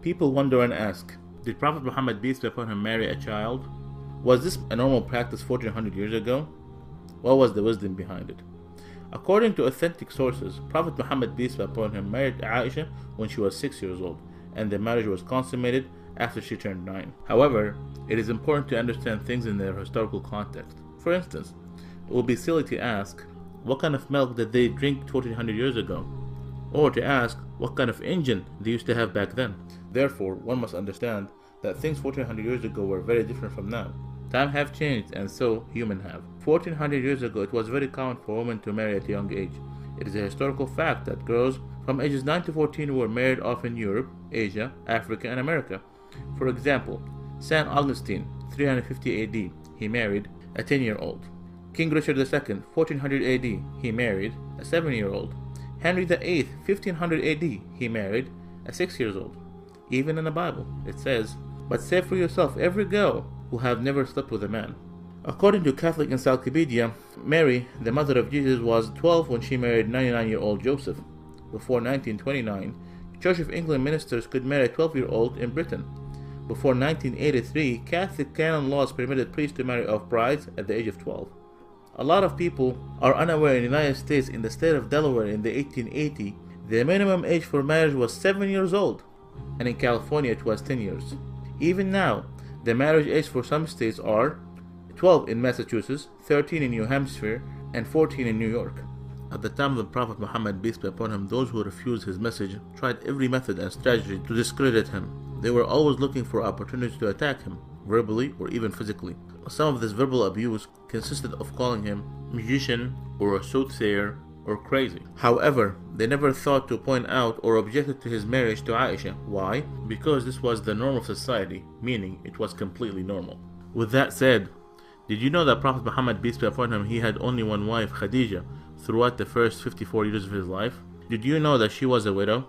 People wonder and ask, did Prophet Muhammad peace be upon him marry a child? Was this a normal practice 1400 years ago? What was the wisdom behind it? According to authentic sources, Prophet Muhammad peace be upon him married Aisha when she was 6 years old, and the marriage was consummated after she turned 9. However, it is important to understand things in their historical context. For instance, it would be silly to ask, what kind of milk did they drink 1400 years ago? Or to ask, what kind of engine they used to have back then? Therefore, one must understand that things 1400 years ago were very different from now. Time have changed, and so human have. 1400 years ago, it was very common for women to marry at a young age. It is a historical fact that girls from ages 9 to 14 were married off in Europe, Asia, Africa, and America. For example, St. Augustine, 350 AD, he married a 10-year-old. King Richard II, 1400 AD, he married a 7-year-old. Henry VIII, 1500 AD, he married a 6-year-old. Even in the Bible, it says, "But say for yourself every girl who have never slept with a man." According to Catholic Encyclopedia, Mary, the mother of Jesus, was 12 when she married 99-year-old Joseph. Before 1929, Church of England ministers could marry a 12-year-old in Britain. Before 1983, Catholic canon laws permitted priests to marry off brides at the age of 12. A lot of people are unaware in the United States, in the state of Delaware in the 1880, the minimum age for marriage was 7 years old, and in California it was 10 years. Even now, the marriage age for some states are 12 in Massachusetts, 13 in New Hampshire, and 14 in New York. At the time of the Prophet Muhammad, peace be upon him, those who refused his message tried every method and strategy to discredit him. They were always looking for opportunities to attack him, verbally or even physically. Some of this verbal abuse consisted of calling him magician or a soothsayer or crazy. However, they never thought to point out or objected to his marriage to Aisha. Why? Because this was the norm of society, meaning it was completely normal. With that said, did you know that Prophet Muhammad, peace be upon him, he had only one wife, Khadija, throughout the first 54 years of his life? Did you know that she was a widow?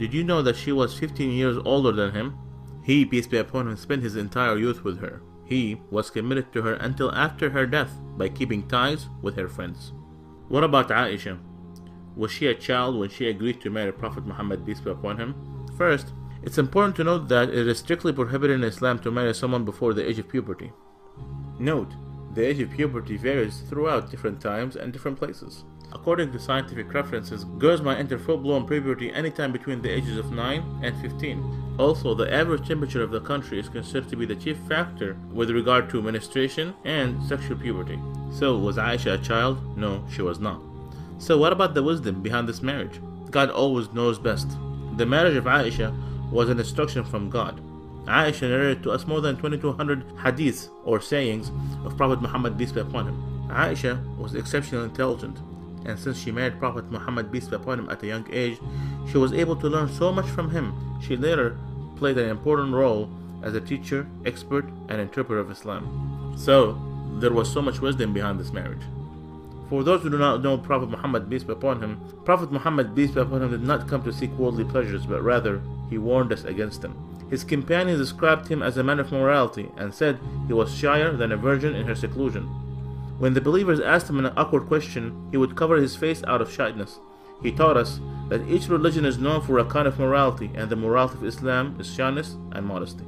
Did you know that she was 15 years older than him? He, peace be upon him, spent his entire youth with her. He was committed to her until after her death by keeping ties with her friends. What about Aisha? Was she a child when she agreed to marry Prophet Muhammad, peace be upon him? First, it's important to note that it is strictly prohibited in Islam to marry someone before the age of puberty. Note, the age of puberty varies throughout different times and different places. According to scientific references, girls might enter full-blown puberty anytime between the ages of 9 and 15. Also, the average temperature of the country is considered to be the chief factor with regard to menstruation and sexual puberty. So, was Aisha a child? No, she was not. So what about the wisdom behind this marriage? God always knows best. The marriage of Aisha was an instruction from God. Aisha narrated to us more than 2200 hadiths or sayings of Prophet Muhammad, peace be upon him. Aisha was exceptionally intelligent, and since she married Prophet Muhammad, peace be upon him, at a young age, she was able to learn so much from him. She later played an important role as a teacher, expert, and interpreter of Islam. So, there was so much wisdom behind this marriage. For those who do not know Prophet Muhammad, peace be upon him, Prophet Muhammad, peace be upon him, did not come to seek worldly pleasures, but rather, he warned us against them. His companions described him as a man of morality and said he was shyer than a virgin in her seclusion. When the believers asked him an awkward question, he would cover his face out of shyness. He taught us that each religion is known for a kind of morality, and the morality of Islam is shyness and modesty.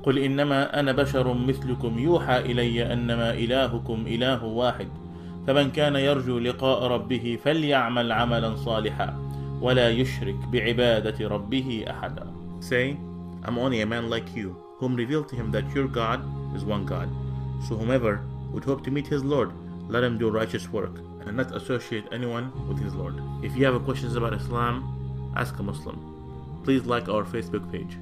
قل إنما أنا بشر مثلكم يوحى إلي أنما إلهكم إله واحد فمن كان يرجو لقاء ربه فليعمل عملا صالحا ولا يشرك بعبادة ربه أحدا. Say, I'm only a man like you, whom revealed to him that your God is one God. So whomever would hope to meet his Lord, let him do righteous work, and not associate anyone with his Lord. If you have questions about Islam, ask a Muslim. Please like our Facebook page.